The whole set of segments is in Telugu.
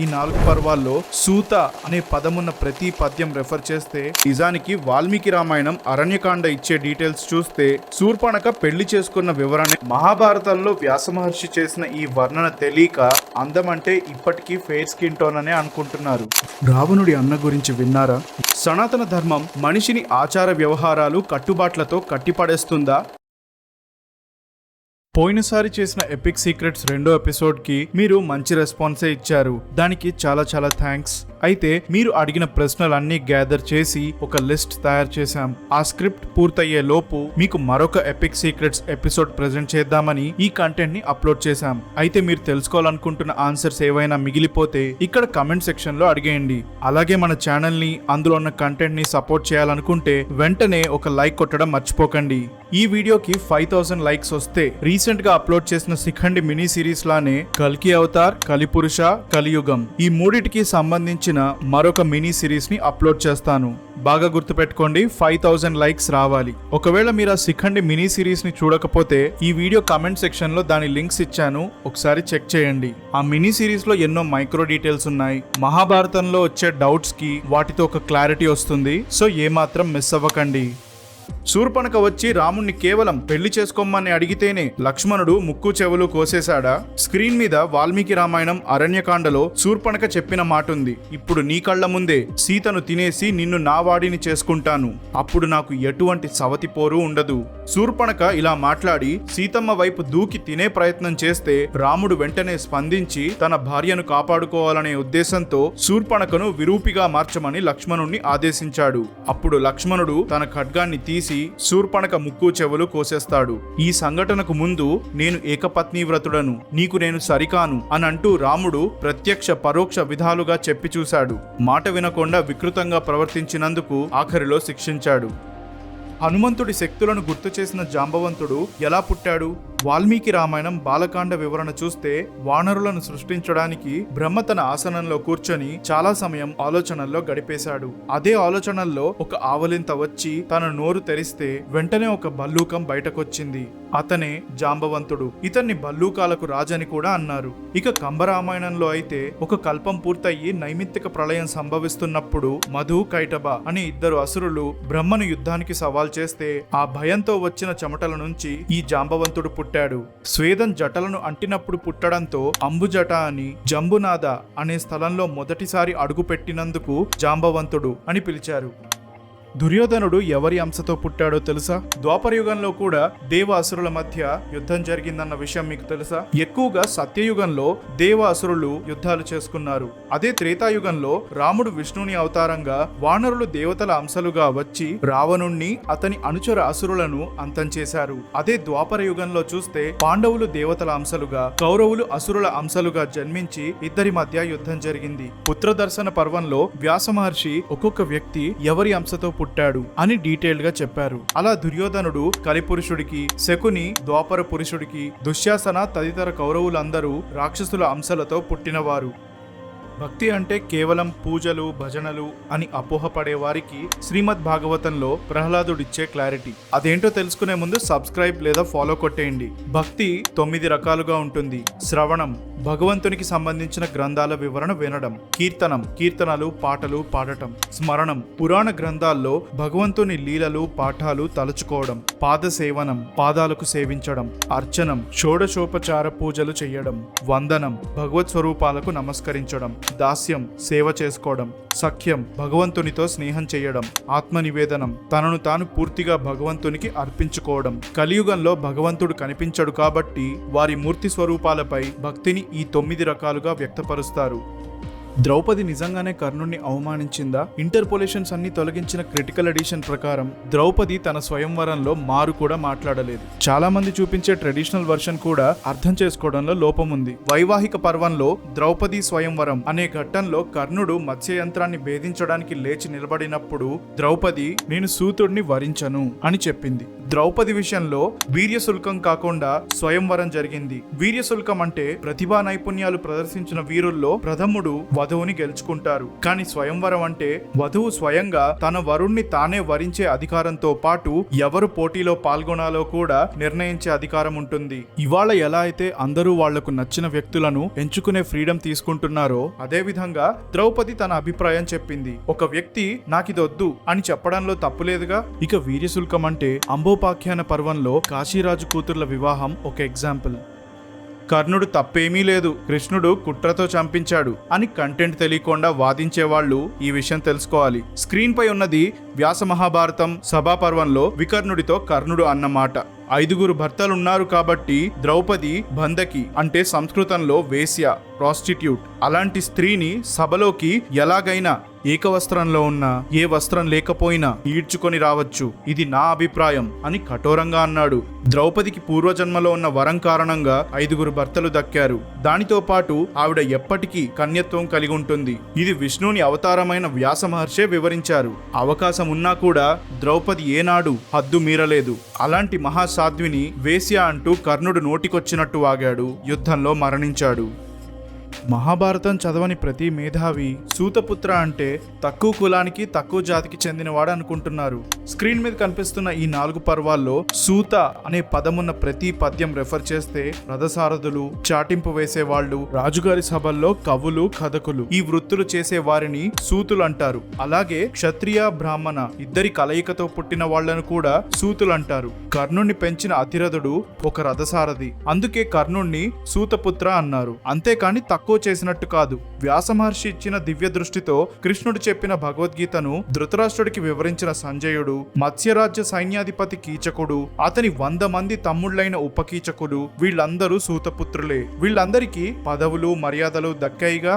ఈ 4 పర్వాల్లో సూత అనే పదమున్న ప్రతి పద్యం రెఫర్ చేస్తే నిజానికి వాల్మీకి రామాయణం అరణ్యకాండ ఇచ్చే డీటెయిల్స్ చూస్తే శూర్పణఖ పెళ్లి చేసుకున్న వివరణ మహాభారతంలో వ్యాస మహర్షి చేసిన ఈ వర్ణన తెలియక అందమంటే ఇప్పటికీ ఫెయిర్ స్కిన్ టోన్ అనే అనుకుంటున్నారు. రావణుడి అన్న గురించి విన్నారా? సనాతన ధర్మం మనిషిని ఆచార వ్యవహారాలు కట్టుబాట్లతో కట్టిపడేస్తుందా? పోయినసారి చేసిన ఎపిక్ సీక్రెట్స్ 2వ ఎపిసోడ్కి మీరు మంచి రెస్పాన్సే ఇచ్చారు. దానికి చాలా చాలా థ్యాంక్స్. అయితే మీరు అడిగిన ప్రశ్నలన్నీ గ్యాదర్ చేసి ఒక లిస్ట్ తయారు చేశాం. ఆ స్క్రిప్ట్ పూర్తయ్యే లోపు మీకు మరొక ఎపిక్ సీక్రెట్స్ ఎపిసోడ్ ప్రెజెంట్ చేద్దామని ఈ కంటెంట్ ని అప్లోడ్ చేశాం. అయితే మీరు తెలుసుకోవాలనుకుంటున్న ఆన్సర్స్ ఏవైనా మిగిలిపోతే ఇక్కడ కమెంట్ సెక్షన్ లో అడిగేయండి. అలాగే మన ఛానల్ ని, అందులో ఉన్న కంటెంట్ ని సపోర్ట్ చేయాలనుకుంటే వెంటనే ఒక లైక్ కొట్టడం మర్చిపోకండి. ఈ వీడియోకి 5000 లైక్స్ వస్తే రీసెంట్ గా అప్లోడ్ చేసిన శిఖండి మినీ సిరీస్ లానే కల్కి అవతార్, కలిపురుష, కలియుగం ఈ మూడిటికి సంబంధించిన మరొక మినీ సిరీస్ ని అప్లోడ్ చేస్తాను. బాగా గుర్తుపెట్టుకోండి, 5000 లైక్స్ రావాలి. ఒకవేళ మీరు ఆ శిఖండి మినీ సిరీస్ ని చూడకపోతే ఈ వీడియో కామెంట్ సెక్షన్ లో దాని లింక్స్ ఇచ్చాను, ఒకసారి చెక్ చేయండి. ఆ మినీ సిరీస్ లో ఎన్నో మైక్రో డీటెయిల్స్ ఉన్నాయి. మహాభారతంలో వచ్చే డౌట్స్ కి వాటితో ఒక క్లారిటీ వస్తుంది. సో ఏమాత్రం మిస్ అవ్వకండి. శూర్పణఖ వచ్చి రాముణ్ణి కేవలం పెళ్లి చేసుకోమని అడిగితేనే లక్ష్మణుడు ముక్కు చెవులు కోసేశాడా? స్క్రీన్ మీద వాల్మీకి రామాయణం అరణ్యకాండలో శూర్పణఖ చెప్పిన మాటుంది. ఇప్పుడు నీ కళ్ల ముందే సీతను తినేసి నిన్ను నా వాడిని చేసుకుంటాను, అప్పుడు నాకు ఎటువంటి సవతి పోరు ఉండదు. శూర్పణఖ ఇలా మాట్లాడి సీతమ్మ వైపు దూకి తినే ప్రయత్నం చేస్తే రాముడు వెంటనే స్పందించి తన భార్యను కాపాడుకోవాలనే ఉద్దేశంతో శూర్పణఖను విరూపిగా మార్చమని లక్ష్మణుణ్ణి ఆదేశించాడు. అప్పుడు లక్ష్మణుడు తన ఖడ్గాన్ని తీసి శూర్పణఖ ముక్కు చెవులు కోసేస్తాడు. ఈ సంఘటనకు ముందు నేను ఏకపత్ని వ్రతుడను, నీకు నేను సరికాను అని అంటూ రాముడు ప్రత్యక్ష పరోక్ష విధాలుగా చెప్పి చూశాడు. మాట వినకుండా వికృతంగా ప్రవర్తించినందుకు ఆఖరిలో శిక్షించాడు. హనుమంతుడి శక్తులను గుర్తు చేసిన జాంబవంతుడు ఎలా పుట్టాడు? వాల్మీకి రామాయణం బాలకాండ వివరణ చూస్తే వానరులను సృష్టించడానికి బ్రహ్మ తన ఆసనంలో కూర్చొని చాలా సమయం ఆలోచనల్లో గడిపేశాడు. అదే ఆలోచనల్లో ఒక ఆవలింత వచ్చి తన నోరు తెరిస్తే వెంటనే ఒక భల్లూకం బయటకొచ్చింది. అతనే జాంబవంతుడు. ఇతన్ని భల్లూకాలకు రాజని కూడా అన్నారు. ఇక కంబరామాయణంలో అయితే ఒక కల్పం పూర్తయి నైమిత్తిక ప్రళయం సంభవిస్తున్నప్పుడు మధు, కైటబ అనే 2 అసురులు బ్రహ్మను యుద్ధానికి సవాల్ చేస్తే ఆ భయంతో వచ్చిన చెమటల నుంచి ఈ జాంబవంతుడు పుట్టాడు. స్వేదం జటలను అంటినప్పుడు పుట్టడంతో అంబుజట అని జంబునాథ అనే స్థలంలో మొదటిసారి అడుగు పెట్టినందుకు జాంబవంతుడు అని పిలిచారు. దుర్యోధనుడు ఎవరి అంశతో పుట్టాడో తెలుసా? ద్వాపరయుగంలో కూడా దేవ అసురుల మధ్య యుద్ధం జరిగిందన్న విషయం మీకు తెలుసా? ఎక్కువగా సత్యయుగంలో దేవ అసురులు యుద్ధాలు చేసుకున్నారు. అదే త్రేతాయుగంలో రాముడు విష్ణుని అవతారంగా వానరులు దేవతల అంశలుగా వచ్చి రావణుణ్ణి, అతని అనుచర అసురులను అంతం చేశారు. అదే ద్వాపర యుగంలో చూస్తే పాండవులు దేవతల అంశలుగా, కౌరవులు అసురుల అంశలుగా జన్మించి ఇద్దరి మధ్య యుద్ధం జరిగింది. పుత్రదర్శన పర్వంలో వ్యాస మహర్షి ఒక్కొక్క వ్యక్తి ఎవరి అంశతో పుట్టాడు అని డీటెయిల్డ్ గా చెప్పారు. అలా దుర్యోధనుడు కలిపురుషుడికి, శకుని ద్వాపర పురుషుడికి, దుశ్శాసన తదితర కౌరవులందరూ రాక్షసుల అంశాలతో పుట్టినవారు. భక్తి అంటే కేవలం పూజలు, భజనలు అని అపోహపడే వారికి శ్రీమద్ భాగవతంలో ప్రహ్లాదుడిచ్చే క్లారిటీ. అదేంటో తెలుసుకునే ముందు సబ్స్క్రైబ్ లేదా ఫాలో కొట్టేయండి. భక్తి 9 రకాలుగా ఉంటుంది. శ్రవణం, భగవంతునికి సంబంధించిన గ్రంథాల వివరణ వినడం. కీర్తనం, కీర్తనలు, పాటలు పాడటం. స్మరణం, పురాణ గ్రంథాల్లో భగవంతుని లీలలు, పాఠాలు తలుచుకోవడం. పాద సేవనం, పాదాలకు సేవించడం. అర్చనం, షోడశోపచార పూజలు చేయడం. వందనం, భగవత్ స్వరూపాలకు నమస్కరించడం. దాస్యం, సేవ చేసుకోవడం. సఖ్యం, భగవంతునితో స్నేహం చేయడం. ఆత్మ నివేదనం, తనను తాను పూర్తిగా భగవంతునికి అర్పించుకోవడం. కలియుగంలో భగవంతుడు కనిపించడు కాబట్టి వారి మూర్తి స్వరూపాలపై భక్తిని ఈ 9 రకాలుగా వ్యక్తపరుస్తారు. ద్రౌపది నిజంగానే కర్ణుణ్ణి అవమానించిందా? ఇంటర్పోలేషన్స్ అన్ని తొలగించిన క్రిటికల్ ఎడిషన్ ప్రకారం ద్రౌపది తన స్వయంవరంలో మారు కూడా మాట్లాడలేదు. చాలా మంది చూపించే ట్రెడిషనల్ వర్షన్ కూడా అర్థం చేసుకోవడంలో లోపం ఉంది. వైవాహిక పర్వంలో ద్రౌపది స్వయంవరం అనే ఘట్టంలో కర్ణుడు మత్స్యయంత్రాన్ని భేదించడానికి లేచి నిలబడినప్పుడు ద్రౌపది నేను సూతుడిని వరించను అని చెప్పింది. ద్రౌపది విషయంలో వీర్యశుల్కం కాకుండా స్వయంవరం జరిగింది. వీర్యశుల్కం అంటే ప్రతిభా నైపుణ్యాలు ప్రదర్శించిన వీరుల్లో ప్రథముడు వధువుని గెలుచుకుంటారు. కానీ స్వయంవరం అంటే వధువు స్వయంగా తన వరుణ్ణి తానే వరించే అధికారంతో పాటు ఎవరు పోటీలో పాల్గొనాలో కూడా నిర్ణయించే అధికారం ఉంటుంది. ఇవాళ ఎలా అయితే అందరూ వాళ్లకు నచ్చిన వ్యక్తులను ఎంచుకునే ఫ్రీడమ్ తీసుకుంటున్నారో అదే విధంగా ద్రౌపది తన అభిప్రాయం చెప్పింది. ఒక వ్యక్తి నాకిదొద్దు అని చెప్పడంలో తప్పులేదుగా. ఇక వీర్యశుల్కం అంటే అంబోపాఖ్యాన పర్వంలో కాశీరాజు కూతుర్ల వివాహం ఒక ఎగ్జాంపుల్. కర్ణుడు తప్పేమీ లేదు, కృష్ణుడు కుట్రతో చంపించాడు అని కంటెంట్ తెలియకుండా వాదించేవాళ్లు ఈ విషయం తెలుసుకోవాలి. స్క్రీన్ పై ఉన్నది వ్యాస మహాభారతం సభాపర్వంలో వికర్ణుడితో కర్ణుడు అన్నమాట. 5 భర్తలున్నారు కాబట్టి ద్రౌపది బంధకి అంటే సంస్కృతంలో వేశ్య, ప్రాస్టిట్యూట్. అలాంటి స్త్రీని సభలోకి ఎలాగైనా ఏకవస్త్రంలో ఉన్నా ఏ వస్త్రం లేకపోయినా ఈడ్చుకొని రావచ్చు, ఇది నా అభిప్రాయం అని కఠోరంగా అన్నాడు. ద్రౌపదికి పూర్వజన్మలో ఉన్న వరం కారణంగా 5 భర్తలు దక్కారు. దానితో పాటు ఆవిడ ఎప్పటికీ కన్యత్వం కలిగి ఉంటుంది. ఇది విష్ణుని అవతారమైన వ్యాస మహర్షే వివరించారు. అవకాశం ఉన్నా కూడా ద్రౌపది ఏనాడు హద్దు మీరలేదు. అలాంటి మహాసాధ్విని వేశ్య అంటూ కర్ణుడు నోటికొచ్చినట్టు వాగాడు, యుద్ధంలో మరణించాడు. మహాభారతం చదవని ప్రతి మేధావి సూతపుత్ర అంటే తక్కువ కులానికి తక్కువ జాతికి చెందినవాడు అనుకుంటున్నారు. స్క్రీన్ మీద కనిపిస్తున్న ఈ 4 పర్వాల్లో సూత అనే పదమున్న ప్రతి పద్యం రెఫర్ చేస్తే రథసారథులు, చాటింపు వేసేవాళ్లు, రాజుగారి సభల్లో కవులు, కథకులు, ఈ వృత్తులు చేసే వారిని సూతులు అంటారు. అలాగే క్షత్రియ, బ్రాహ్మణ ఇద్దరి కలయికతో పుట్టిన వాళ్లను కూడా సూతులు అంటారు. కర్ణుణ్ణి పెంచిన అతిరథుడు ఒక రథసారథి, అందుకే కర్ణుణ్ణి సూతపుత్ర అన్నారు. అంతేకాని తక్కువ చేసినట్టు కాదు. వ్యాస మహర్షి ఇచ్చిన దివ్య దృష్టితో కృష్ణుడు చెప్పిన భగవద్గీతను ధృతరాష్ట్రుడికి వివరించిన సంజయుడు, మత్స్యరాజ్య సైన్యాధిపతి కీచకుడు, అతని 100 మంది తమ్ముళ్లైన ఉపకీచకులు, వీళ్ళందరూ సూతపుత్రులే. వీళ్ళందరికీ పదవులు, మర్యాదలు దక్కాయిగా.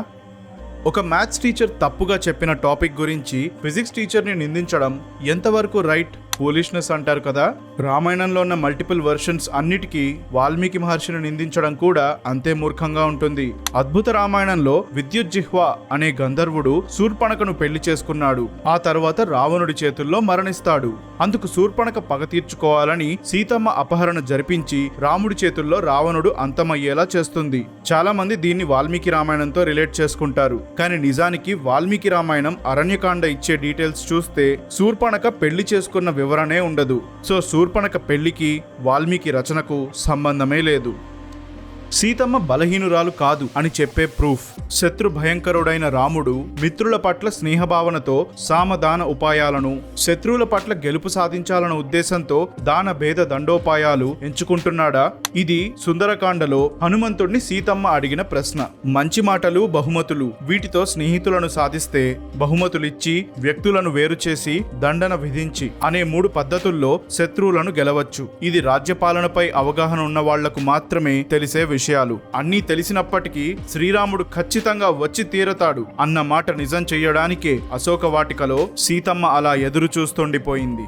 ఒక మ్యాథ్స్ టీచర్ తప్పుగా చెప్పిన టాపిక్ గురించి ఫిజిక్స్ టీచర్ని నిందించడం ఎంతవరకు రైట్? ఫూలిష్నెస్ అంటారు కదా. రామాయణంలో ఉన్న మల్టిపుల్ వెర్షన్స్ అన్నిటికీ వాల్మీకి మహర్షిని నిందించడం కూడా అంతే మూర్ఖంగా ఉంటుంది. అద్భుత రామాయణంలో విద్యుజ్జిహ్వ అనే గంధర్వుడు శూర్పణఖను పెళ్లి చేసుకున్నాడు. ఆ తర్వాత రావణుడి చేతుల్లో మరణిస్తాడు. అందుకు శూర్పణఖ పగ తీర్చుకోవాలని సీతమ్మ అపహరణ జరిపించి రాముడి చేతుల్లో రావణుడు అంతమయ్యేలా చేస్తుంది. చాలా మంది దీన్ని వాల్మీకి రామాయణంతో రిలేట్ చేసుకుంటారు. కానీ నిజానికి వాల్మీకి రామాయణం అరణ్యకాండ ఇచ్చే డీటెయిల్స్ చూస్తే శూర్పణఖ పెళ్లి చేసుకున్న వివరణే ఉండదు. సో శూర్పణఖ పెళ్లికి వాల్మీకి రచనకు సంబంధమే లేదు. సీతమ్మ బలహీనురాలు కాదు అని చెప్పే ప్రూఫ్. శత్రు భయంకరుడైన రాముడు మిత్రుల పట్ల స్నేహభావనతో సామదాన ఉపాయాలను, శత్రువుల పట్ల గెలుపు సాధించాలన్న ఉద్దేశంతో దాన భేద దండోపాయాలు ఎంచుకుంటున్నాడా? ఇది సుందరకాండలో హనుమంతుడిని సీతమ్మ అడిగిన ప్రశ్న. మంచి మాటలు, బహుమతులు, వీటితో స్నేహితులను సాధిస్తే బహుమతులిచ్చి, వ్యక్తులను వేరు చేసి, దండన విధించి అనే 3 పద్ధతుల్లో శత్రువులను గెలవచ్చు. ఇది రాజ్యపాలనపై అవగాహన ఉన్న వాళ్లకు మాత్రమే తెలిసే విషయాలు. అన్నీ తెలిసినప్పటికీ శ్రీరాముడు ఖచ్చితంగా వచ్చి తీరతాడు అన్న మాట నిజం చెయ్యడానికే అశోక వాటికలో సీతమ్మ అలా ఎదురు చూస్తుండిపోయింది.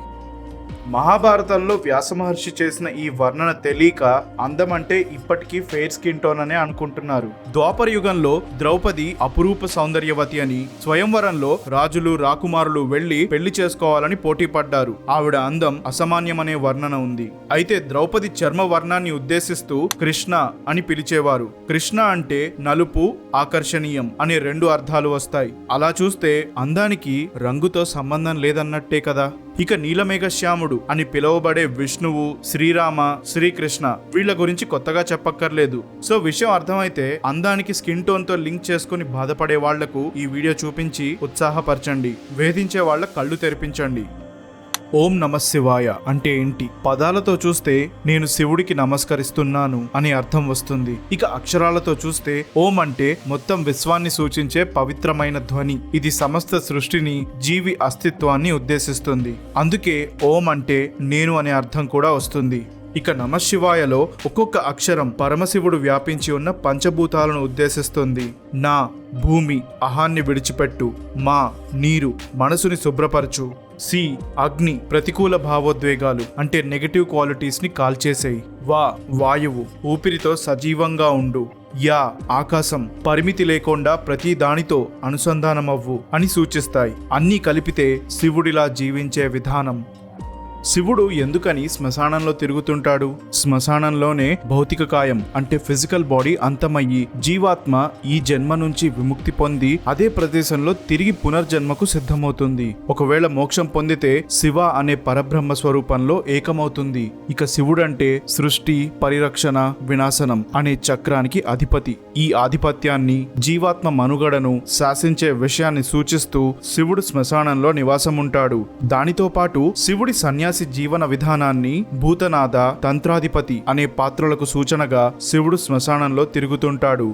మహాభారతంలో వ్యాస మహర్షి చేసిన ఈ వర్ణన తెలియక అందమంటే ఇప్పటికీ ఫెయిర్ స్కిన్ టోన్ అనే అనుకుంటున్నారు. ద్వాపర యుగంలో ద్రౌపది అపురూప సౌందర్యవతి అని స్వయంవరంలో రాజులు, రాకుమారులు వెళ్లి పెళ్లి చేసుకోవాలని పోటీ పడ్డారు. ఆవిడ అందం అసామాన్యమనే వర్ణన ఉంది. అయితే ద్రౌపది చర్మ వర్ణాన్ని ఉద్దేశిస్తూ కృష్ణ అని పిలిచేవారు. కృష్ణ అంటే నలుపు, ఆకర్షణీయం అనే 2 అర్థాలు వస్తాయి. అలా చూస్తే అందానికి రంగుతో సంబంధం లేదన్నట్టే కదా. ఇక నీలమేఘశ్యాముడు అని పిలువబడే విష్ణువు, శ్రీరామ, శ్రీకృష్ణ వీళ్ల గురించి కొత్తగా చెప్పక్కర్లేదు. సో విషయం అర్థమైతే అందానికి స్కిన్ టోన్ తో లింక్ చేసుకుని బాధపడే వాళ్లకు ఈ వీడియో చూపించి ఉత్సాహపరచండి, వేధించే వాళ్ల కళ్ళు తెరిపించండి. ఓం నమఃశివాయ అంటే ఏంటి? పదాలతో చూస్తే నేను శివుడికి నమస్కరిస్తున్నాను అనే అర్థం వస్తుంది. ఇక అక్షరాలతో చూస్తే ఓం అంటే మొత్తం విశ్వాన్ని సూచించే పవిత్రమైన ధ్వని. ఇది సమస్త సృష్టిని, జీవి అస్తిత్వాన్ని ఉద్దేశిస్తుంది. అందుకే ఓం అంటే నేను అనే అర్థం కూడా వస్తుంది. ఇక నమఃశివాయలో ఒక్కొక్క అక్షరం పరమశివుడు వ్యాపించి ఉన్న పంచభూతాలను ఉద్దేశిస్తుంది. నా భూమి, అహాన్ని విడిచిపెట్టు. మా నీరు, మనసుని శుభ్రపరచు. సి అగ్ని, ప్రతికూల భావోద్వేగాలు అంటే నెగటివ్ క్వాలిటీస్ ని కాల్చేసేయి. వా వాయువు, ఊపిరితో సజీవంగా ఉండు. యా ఆకాశం, పరిమితి లేకుండా ప్రతి దానితో అనుసంధానమవ్వు అని సూచిస్తాయి. అన్నీ కలిపితే శివుడిలా జీవించే విధానం. శివుడు ఎందుకని శ్మశానంలో తిరుగుతుంటాడు? శ్మశానంలోనే భౌతిక కాయం అంటే ఫిజికల్ బాడీ అంతమయ్యి జీవాత్మ ఈ జన్మ నుంచి విముక్తి పొంది అదే ప్రదేశంలో తిరిగి పునర్జన్మకు సిద్ధమవుతుంది. ఒకవేళ మోక్షం పొందితే శివ అనే పరబ్రహ్మ స్వరూపంలో ఏకమవుతుంది. ఇక శివుడంటే సృష్టి, పరిరక్షణ, వినాశనం అనే చక్రానికి అధిపతి. ఈ ఆధిపత్యాన్ని, జీవాత్మ మనుగడను శాసించే విషయాన్ని సూచిస్తూ శివుడు శ్మశానంలో నివాసం ఉంటాడు. దానితో పాటు శివుడి సన్యాసి జీవన విధానాన్ని, భూతనాథ, తంత్రాధిపతి అనే పాత్రలకు సూచనగా శివుడు శ్మశానంలో తిరుగుతుంటాడు.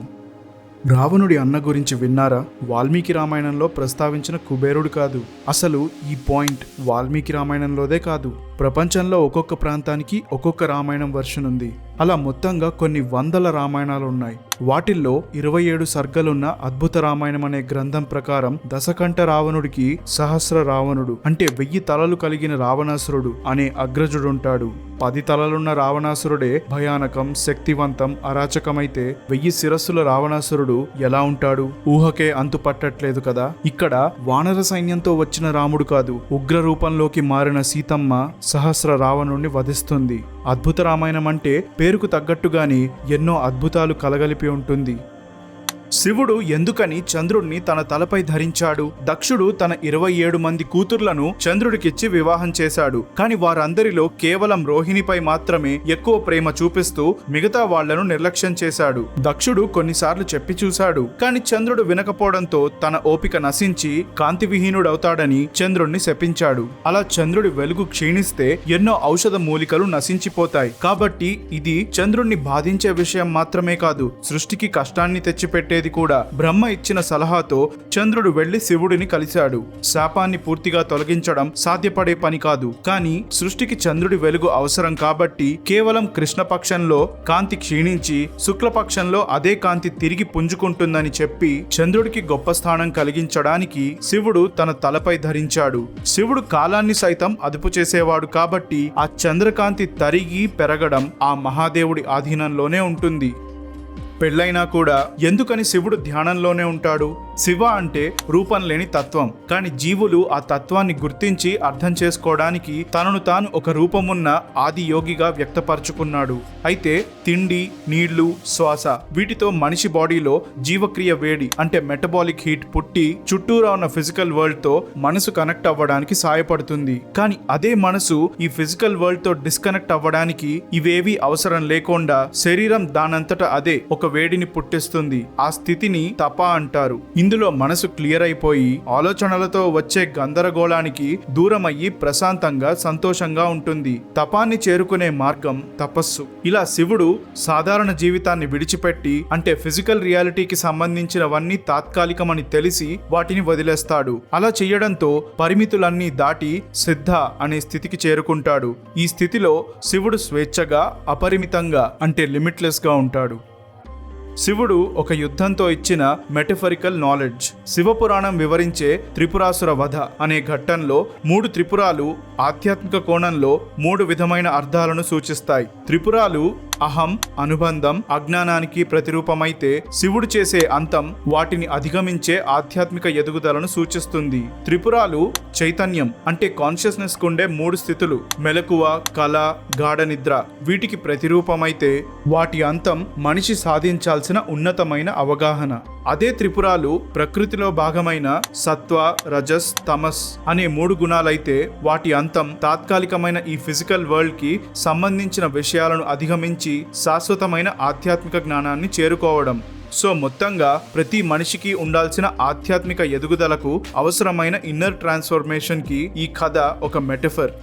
రావణుడి అన్న గురించి విన్నారా? వాల్మీకి రామాయణంలో ప్రస్తావించిన కుబేరుడు కాదు. అసలు ఈ పాయింట్ వాల్మీకి రామాయణంలోదే కాదు, ప్రపంచంలో ఒక్కొక్క ప్రాంతానికి ఒక్కొక్క రామాయణం వర్షన్ ఉంది. అలా మొత్తంగా కొన్ని వందల రామాయణాలు ఉన్నాయి. వాటిల్లో 27 సర్గలున్న అద్భుత రామాయణం అనే గ్రంథం ప్రకారం దశకంఠ రావణుడికి సహస్ర రావణుడు అంటే 1000 తలలు కలిగిన రావణాసురుడు అనే అగ్రజుడుంటాడు. 10 తలలున్న రావణాసురుడే భయానకం, శక్తివంతం, అరాచకమైతే 1000 శిరస్సుల రావణాసురుడు ఎలా ఉంటాడు? ఊహకే అంతు పట్టట్లేదు కదా. ఇక్కడ వానర సైన్యంతో వచ్చిన రాముడు కాదు, ఉగ్ర రూపంలోకి మారిన సీతమ్మ సహస్ర రావణుణ్ణి వధిస్తుంది. అద్భుత రామాయణం అంటే పేరుకు తగ్గట్టుగానే ఎన్నో అద్భుతాలు కలగలిపి ఉంటుంది. శివుడు ఎందుకని చంద్రుడిని తన తలపై ధరించాడు? దక్షుడు తన 27 మంది కూతుర్లను చంద్రుడికిచ్చి వివాహం చేశాడు. కాని వారందరిలో కేవలం రోహిణిపై మాత్రమే ఎక్కువ ప్రేమ చూపిస్తూ మిగతా వాళ్లను నిర్లక్ష్యం చేశాడు. దక్షుడు కొన్నిసార్లు చెప్పి చూశాడు, కాని చంద్రుడు వినకపోవడంతో తన ఓపిక నశించి కాంతి విహీనుడవుతాడని చంద్రుడిని శపించాడు. అలా చంద్రుడి వెలుగు క్షీణిస్తే ఎన్నో ఔషధ మూలికలు నశించిపోతాయి. కాబట్టి ఇది చంద్రుడిని బాధించే విషయం మాత్రమే కాదు, సృష్టికి కష్టాన్ని తెచ్చిపెట్టే కూడా. బ్రహ్మ ఇచ్చిన సలహాతో చంద్రుడు వెళ్లి శివుడిని కలిశాడు. శాపాన్ని పూర్తిగా తొలగించడం సాధ్యపడే పని కాదు, కానీ సృష్టికి చంద్రుడి వెలుగు అవసరం కాబట్టి కేవలం కృష్ణపక్షంలో కాంతి క్షీణించి శుక్లపక్షంలో అదే కాంతి తిరిగి పుంజుకుంటుందని చెప్పి చంద్రుడికి గొప్ప స్థానం కలిగించడానికి శివుడు తన తలపై ధరించాడు. శివుడు కాలాన్ని సైతం అదుపు చేసేవాడు కాబట్టి ఆ చంద్రకాంతి తరిగి పెరగడం ఆ మహాదేవుడి ఆధీనంలోనే ఉంటుంది. పెళ్ళైనా కూడా ఎందుకని శివుడు ధ్యానంలోనే ఉంటాడు? శివ అంటే రూపం లేని తత్వం, కానీ జీవులు ఆ తత్వాన్ని గుర్తించి అర్థం చేసుకోవడానికి తనను తాను ఒక రూపమున్న ఆది యోగిగా వ్యక్తపరచుకున్నాడు. అయితే తిండి, నీళ్లు, శ్వాస వీటితో మనిషి బాడీలో జీవక్రియ వేడి అంటే మెటబాలిక్ హీట్ పుట్టి చుట్టూరా ఉన్న ఫిజికల్ వరల్డ్ తో మనసు కనెక్ట్ అవ్వడానికి సాయపడుతుంది. కానీ అదే మనసు ఈ ఫిజికల్ వరల్డ్ తో డిస్కనెక్ట్ అవ్వడానికి ఇవేవి అవసరం లేకుండా శరీరం దానంతట అదే ఒక వేడిని పుట్టిస్తుంది. ఆ స్థితిని తప అంటారు. ఇందులో మనసు క్లియర్ అయిపోయి ఆలోచనలతో వచ్చే గందరగోళానికి దూరమయ్యి ప్రశాంతంగా, సంతోషంగా ఉంటుంది. తపాన్ని చేరుకునే మార్గం తపస్సు. ఇలా శివుడు సాధారణ జీవితాన్ని విడిచిపెట్టి అంటే ఫిజికల్ రియాలిటీకి సంబంధించినవన్నీ తాత్కాలికమని తెలిసి వాటిని వదిలేస్తాడు. అలా చేయడంతో పరిమితులన్నీ దాటి సిద్ధ అనే స్థితికి చేరుకుంటాడు. ఈ స్థితిలో శివుడు స్వేచ్ఛగా, అపరిమితంగా అంటే లిమిట్లెస్ గా ఉంటాడు. శివుడు ఒక యుద్ధంతో ఇచ్చిన మెటఫరికల్ నాలెడ్జ్. శివపురాణం వివరించే త్రిపురాసుర వధ అనే ఘట్టంలో 3 త్రిపురాలు ఆధ్యాత్మిక కోణంలో 3 విధమైన అర్థాలను సూచిస్తాయి. త్రిపురాలు అహం, అనుబంధం, అజ్ఞానానికి ప్రతిరూపమైతే శివుడు చేసే అంతం వాటిని అధిగమించే ఆధ్యాత్మిక ఎదుగుదలను సూచిస్తుంది. త్రిపురాలు చైతన్యం అంటే కాన్షియస్నెస్ కుండే 3 స్థితులు, మెలకువ, కళ, గాఢ నిద్ర వీటికి ప్రతిరూపమైతే వాటి అంతం మనిషి సాధించాల్సిన ఉన్నతమైన అవగాహన. అదే త్రిపురాలు ప్రకృతిలో భాగమైన సత్వ, రజస్, తమస్ అనే 3 గుణాలైతే వాటి అంతం తాత్కాలికమైన ఈ ఫిజికల్ వరల్డ్ కి సంబంధించిన విషయాలను అధిగమించి శాశ్వతమైన ఆధ్యాత్మిక జ్ఞానాన్ని చేరుకోవడం. సో మొత్తంగా ప్రతి మనిషికి ఉండాల్సిన ఆధ్యాత్మిక ఎదుగుదలకు అవసరమైన ఇన్నర్ ట్రాన్స్ఫర్మేషన్ కి ఈ కథ ఒక మెటఫర్.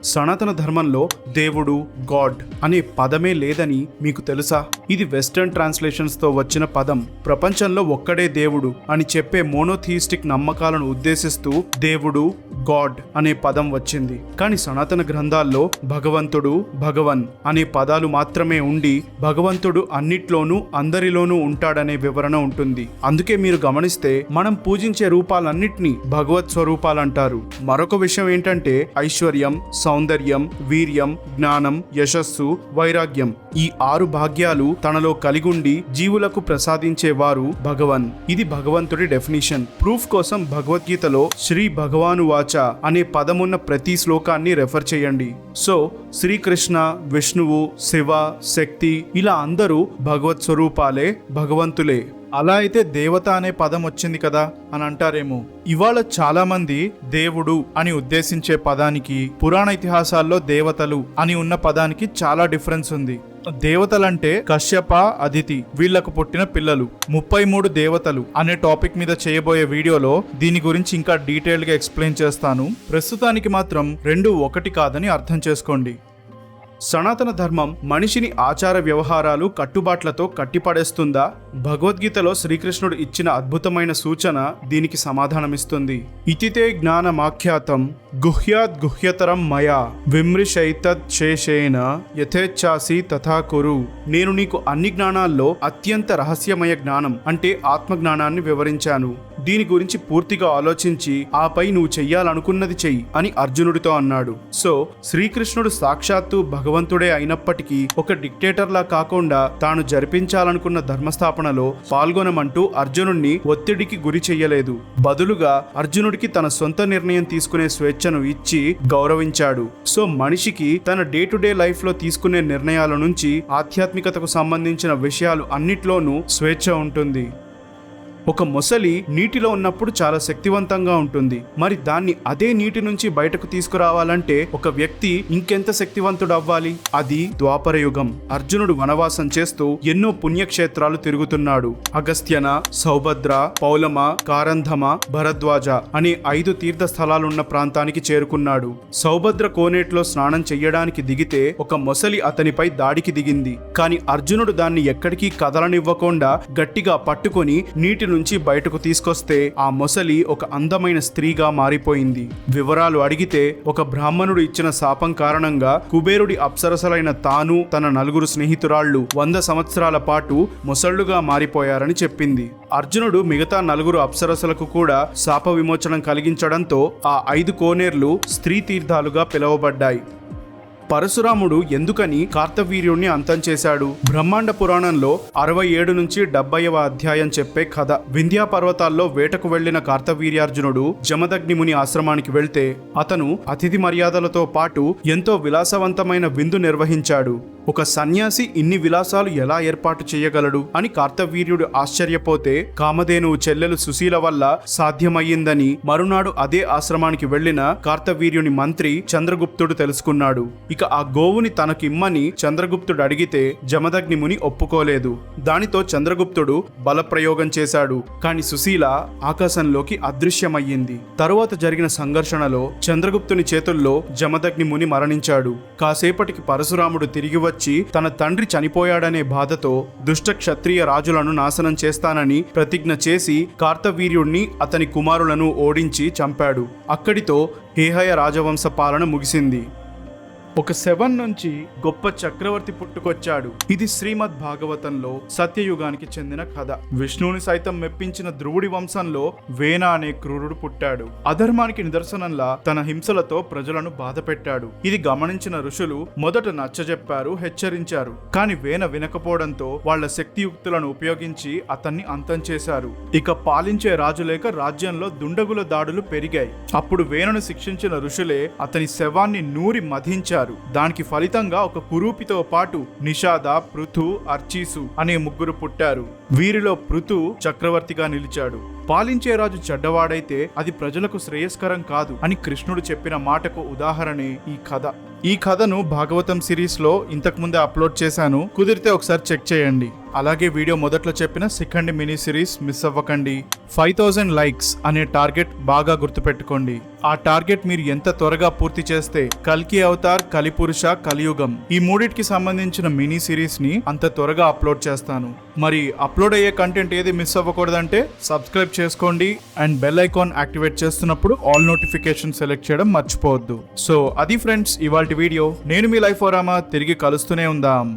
సనాతన ధర్మంలో దేవుడు, గాడ్ అనే పదమే లేదని మీకు తెలుసా? ఇది వెస్టర్న్ ట్రాన్స్లేషన్స్ తో వచ్చిన పదం. ప్రపంచంలో ఒక్కడే దేవుడు అని చెప్పే మోనోథియిస్టిక్ నమ్మకాలను ఉద్దేశిస్తూ దేవుడు, గాడ్ అనే పదం వచ్చింది. కానీ సనాతన గ్రంథాల్లో భగవంతుడు, భగవన్ అనే పదాలు మాత్రమే ఉండి భగవంతుడు అన్నిట్లోనూ అందరిలోనూ ఉంటాడనే వివరణ ఉంటుంది. అందుకే మీరు గమనిస్తే మనం పూజించే రూపాలన్నిటినీ భగవత్ స్వరూపాలంటారు. మరొక విషయం ఏంటంటే ఐశ్వర్యం, సౌందర్యం, వీర్యం, జ్ఞానం, యశస్సు, వైరాగ్యం. ఈ 6 భాగ్యాలు తనలో కలిగుండి జీవులకు ప్రసాదించేవారు భగవన్. ఇది భగవంతుడి డెఫినిషన్. ప్రూఫ్ కోసం భగవద్గీతలో శ్రీ భగవాను వాచ అనే పదమున్న ప్రతి శ్లోకాన్ని రెఫర్ చేయండి. సో శ్రీకృష్ణ, విష్ణువు, శివ, శక్తి ఇలా అందరూ భగవత్ స్వరూపాలే, భగవంతులే. అలా అయితే దేవత అనే పదం వచ్చింది కదా అని అంటారేమో. ఇవాళ చాలా మంది దేవుడు అని ఉద్దేశించే పదానికి పురాణ ఇతిహాసాల్లో దేవతలు అని ఉన్న పదానికి చాలా డిఫరెన్స్ ఉంది. దేవతలంటే కశ్యప, అదితి వీళ్లకు పుట్టిన పిల్లలు. 33 దేవతలు అనే టాపిక్ మీద చేయబోయే వీడియోలో దీని గురించి ఇంకా డీటెయిల్ గా ఎక్స్ప్లెయిన్ చేస్తాను. ప్రస్తుతానికి మాత్రం 2 ఒకటి కాదని అర్థం చేసుకోండి. సనాతన ధర్మం మనిషిని ఆచార వ్యవహారాలు, కట్టుబాట్లతో కట్టిపడేస్తుందా? భగవద్గీతలో శ్రీకృష్ణుడు ఇచ్చిన అద్భుతమైన సూచన దీనికి సమాధానమిస్తుంది. ఇతితే జ్ఞానమాఖ్యాతం గుహ్యాద్ గుహ్యతరం మయా విమృశైతత్ శేషేన యథేచ్ఛాసి తథా కురు. నేను నీకు అన్ని జ్ఞానాల్లో అత్యంత రహస్యమయ జ్ఞానం అంటే ఆత్మజ్ఞానాన్ని వివరించాను. దీని గురించి పూర్తిగా ఆలోచించి ఆపై నువ్వు చెయ్యాలనుకున్నది చెయ్యి అని అర్జునుడితో అన్నాడు. సో శ్రీకృష్ణుడు సాక్షాత్తు భగవంతుడే అయినప్పటికీ ఒక డిక్టేటర్లా కాకుండా తాను జరిపించాలనుకున్న ధర్మస్థాపనలో పాల్గొనమంటూ అర్జునుడిని ఒత్తిడికి గురి చెయ్యలేదు. బదులుగా అర్జునుడికి తన సొంత నిర్ణయం తీసుకునే స్వేచ్ఛను ఇచ్చి గౌరవించాడు. సో మనిషికి తన డే టు డే లైఫ్ లో తీసుకునే నిర్ణయాల నుంచి ఆధ్యాత్మికతకు సంబంధించిన విషయాలు అన్నిట్లోనూ స్వేచ్ఛ ఉంటుంది. ఒక మొసలి నీటిలో ఉన్నప్పుడు చాలా శక్తివంతంగా ఉంటుంది. మరి దాన్ని అదే నీటి నుంచి బయటకు తీసుకురావాలంటే ఒక వ్యక్తి ఇంకెంత శక్తివంతుడు అవ్వాలి? అది ద్వాపర యుగం. అర్జునుడు వనవాసం చేస్తూ ఎన్నో పుణ్యక్షేత్రాలు తిరుగుతున్నాడు. అగస్త్యన, సౌభద్ర, పౌలమ, కారంధమ, భరద్వాజ అనే 5 తీర్థ స్థలాలున్న ప్రాంతానికి చేరుకున్నాడు. సౌభద్ర కోనేట్లో స్నానం చెయ్యడానికి దిగితే ఒక మొసలి అతనిపై దాడికి దిగింది. కానీ అర్జునుడు దాన్ని ఎక్కడికి కదలనివ్వకుండా గట్టిగా పట్టుకొని నీటి నుంచి బయటకు తీసుకొస్తే ఆ మొసలి ఒక అందమైన స్త్రీగా మారిపోయింది. వివరాలు అడిగితే ఒక బ్రాహ్మణుడు ఇచ్చిన శాపం కారణంగా కుబేరుడి అప్సరసలైన తాను తన 4 స్నేహితురాళ్లు 100 సంవత్సరాల పాటు మొసళ్లుగా మారిపోయారని చెప్పింది. అర్జునుడు మిగతా 4 అప్సరసలకు కూడా శాప విమోచనం కలిగించడంతో ఆ 5 కోనేర్లు స్త్రీ తీర్థాలుగా పిలువబడ్డాయి. పరశురాముడు ఎందుకని కార్తవీర్యుణ్ణి అంతం చేశాడు? బ్రహ్మాండ పురాణంలో 67 నుంచి 70వ అధ్యాయం చెప్పే కథ. వింధ్యా పర్వతాల్లో వేటకు వెళ్లిన కార్తవీర్యార్జునుడు జమదగ్ని ముని ఆశ్రమానికి వెళ్తే అతను అతిథి మర్యాదలతో పాటు ఎంతో విలాసవంతమైన విందు నిర్వహించాడు. ఒక సన్యాసి ఇన్ని విలాసాలు ఎలా ఏర్పాటు చేయగలడు అని కార్తవీర్యుడు ఆశ్చర్యపోతే కామధేనువు చెల్లెలు సుశీల వల్ల సాధ్యమయ్యిందని మరునాడు అదే ఆశ్రమానికి వెళ్లిన కార్తవీర్యుని మంత్రి చంద్రగుప్తుడు తెలుసుకున్నాడు. ఇక ఆ గోవుని తనకిమ్మని చంద్రగుప్తుడు అడిగితే జమదగ్ని ముని ఒప్పుకోలేదు. దానితో చంద్రగుప్తుడు బలప్రయోగం చేశాడు. కాని సుశీల ఆకాశంలోకి అదృశ్యమయ్యింది. తరువాత జరిగిన సంఘర్షణలో చంద్రగుప్తుని చేతుల్లో జమదగ్ని ముని మరణించాడు. కాసేపటికి పరశురాముడు తిరిగి వచ్చి తన తండ్రి చనిపోయాడనే బాధతో దుష్ట క్షత్రియ రాజులను నాశనం చేస్తానని ప్రతిజ్ఞ చేసి కార్తవీర్యుణ్ణి అతని కుమారులను ఓడించి చంపాడు. అక్కడితో హేహయ రాజవంశ పాలన ముగిసింది. ఒక 7 నుంచి గొప్ప చక్రవర్తి పుట్టుకొచ్చాడు. ఇది శ్రీమద్ భాగవతంలో సత్యయుగానికి చెందిన కథ. విష్ణువుని సైతం మెప్పించిన ధ్రువుడి వంశంలో వేన అనే క్రూరుడు పుట్టాడు. అధర్మానికి నిదర్శనంలా తన హింసలతో ప్రజలను బాధ పెట్టాడు. ఇది గమనించిన ఋషులు మొదట నచ్చజెప్పారు, హెచ్చరించారు. కాని వేన వినకపోవడంతో వాళ్ల శక్తియుక్తులను ఉపయోగించి అతన్ని అంతం చేశారు. ఇక పాలించే రాజు లేక రాజ్యంలో దుండగుల దాడులు పెరిగాయి. అప్పుడు వేనను శిక్షించిన ఋషులే అతని శవాన్ని నూరి మధించారు. దానికి ఫలితంగా ఒక కురూపితో పాటు నిషాద, పృథు, అర్చీసు అనే 3 పుట్టారు. వీరిలో పృథు చక్రవర్తిగా నిలిచాడు. పాలించే రాజు చెడ్డవాడైతే అది ప్రజలకు శ్రేయస్కరం కాదు అని కృష్ణుడు చెప్పిన మాటకు ఉదాహరణే ఈ కథ. ఈ కథను భాగవతం సిరీస్ లో ఇంతకుముందే అప్లోడ్ చేశాను. కుదిరితే ఒకసారి చెక్ చేయండి. అలాగే వీడియో మొదట్లో చెప్పిన సెకండ్ మినీ సిరీస్ మిస్ అవ్వకండి. 5000 లైక్స్ అనే టార్గెట్ బాగా గుర్తుపెట్టుకోండి. ఆ టార్గెట్ మీరు ఎంత త్వరగా పూర్తి చేస్తే కల్కి అవతార్, కలిపురుష, కలియుగం ఈ 3టికి సంబంధించిన మినీ సిరీస్ ని అంత త్వరగా అప్లోడ్ చేస్తాను. మరి అప్లోడ్ అయ్యే కంటెంట్ ఏది మిస్ అవ్వకూడదంటే సబ్స్క్రైబ్ చేసుకోండి అండ్ బెల్ ఐకాన్ యాక్టివేట్ చేస్తున్నప్పుడు ఆల్ నోటిఫికేషన్ సెలెక్ట్ చేయడం మర్చిపోవద్దు. సో అది ఫ్రెండ్స్ ఇవాల్టి వీడియో. నేను మీ లైఫ్ ఓరామా. తిరిగి కలుస్తూనే ఉందాం.